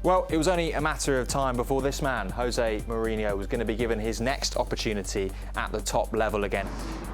Well, it was only a matter of time before this man, Jose Mourinho, was going to be given his next opportunity at the top level again.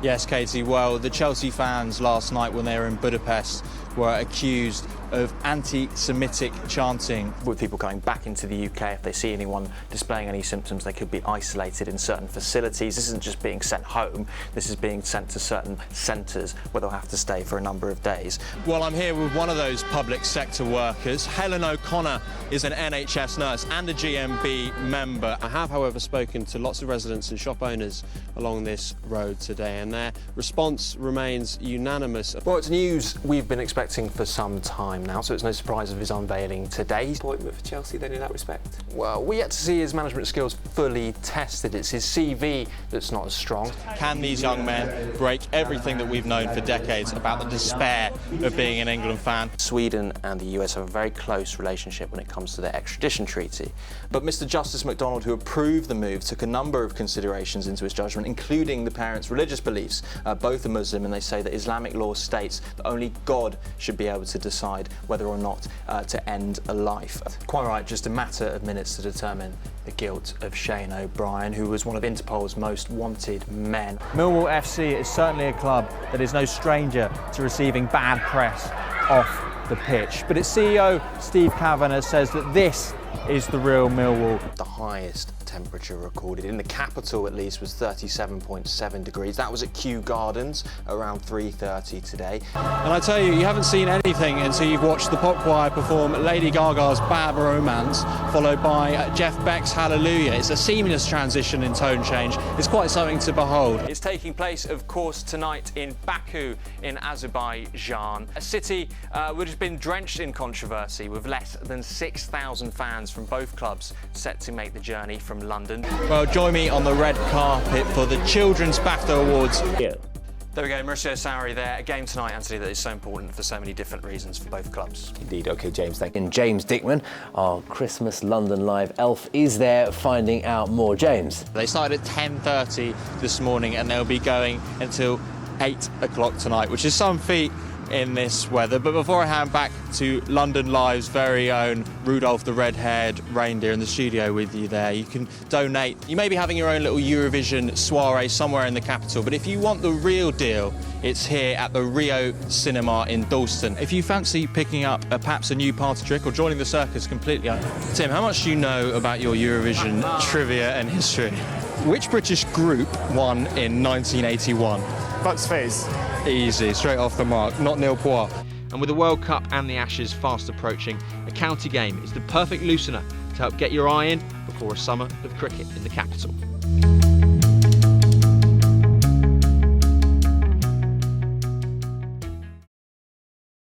Yes, Katie, well, the Chelsea fans last night when they were in Budapest were accused of anti-Semitic chanting. With people coming back into the UK, if they see anyone displaying any symptoms, they could be isolated in certain facilities. This isn't just being sent home, this is being sent to certain centres where they'll have to stay for a number of days. Well, I'm here with one of those public sector workers. Helen O'Connor is an NHS nurse and a GMB member. I have, however, spoken to lots of residents and shop owners along this road today, and their response remains unanimous. Well, it's news we've been expecting for some time now, so it's no surprise of his unveiling today. Appointment for Chelsea then in that respect? Well, we're yet to see his management skills fully tested. It's his CV that's not as strong. Can these young men break everything that we've known for decades about the despair of being an England fan? Sweden and the US have a very close relationship when it comes to their extradition treaty. But Mr. Justice MacDonald, who approved the move, took a number of considerations into his judgment, including the parents' religious beliefs. Both are Muslim, and they say that Islamic law states that only God should be able to decide whether or not to end a life. Quite right, just a matter of minutes to determine the guilt of Shane O'Brien, who was one of Interpol's most wanted men. Millwall FC is certainly a club that is no stranger to receiving bad press off the pitch. But its CEO, Steve Kavanagh, says that this is the real Millwall. The highest temperature recorded in the capital, at least, was 37.7 degrees. That was at Kew Gardens around 3:30 today. And I tell you, you haven't seen anything until you've watched the pop choir perform Lady Gaga's Bad Romance, followed by Jeff Beck's Hallelujah. It's a seamless transition in tone change. It's quite something to behold. It's taking place, of course, tonight in Baku in Azerbaijan, a city which has been drenched in controversy, with less than 6,000 fans from both clubs set to make the journey from London. Well, join me on the red carpet for the Children's BAFTA Awards. Yeah. There we go, Mauricio Sarri there. A game tonight, Anthony, that is so important for so many different reasons for both clubs. Indeed. OK, James, thank you. And James Dickman, our Christmas London Live elf, is there finding out more. James? They started at 10:30 this morning and they'll be going until 8 o'clock tonight, which is some feat in this weather. But before I hand back to London Live's very own Rudolph the red-haired reindeer in the studio with you there, you can donate. You may be having your own little Eurovision soiree somewhere in the capital, but if you want the real deal, it's here at the Rio Cinema in Dalston. If you fancy picking up perhaps a new party trick or joining the circus completely, Tim, how much do you know about your Eurovision trivia and history? Which British group won in 1981? Bucks Fizz. Easy, straight off the mark, not nil pois. And with the World Cup and the Ashes fast approaching, a county game is the perfect loosener to help get your eye in before a summer of cricket in the capital.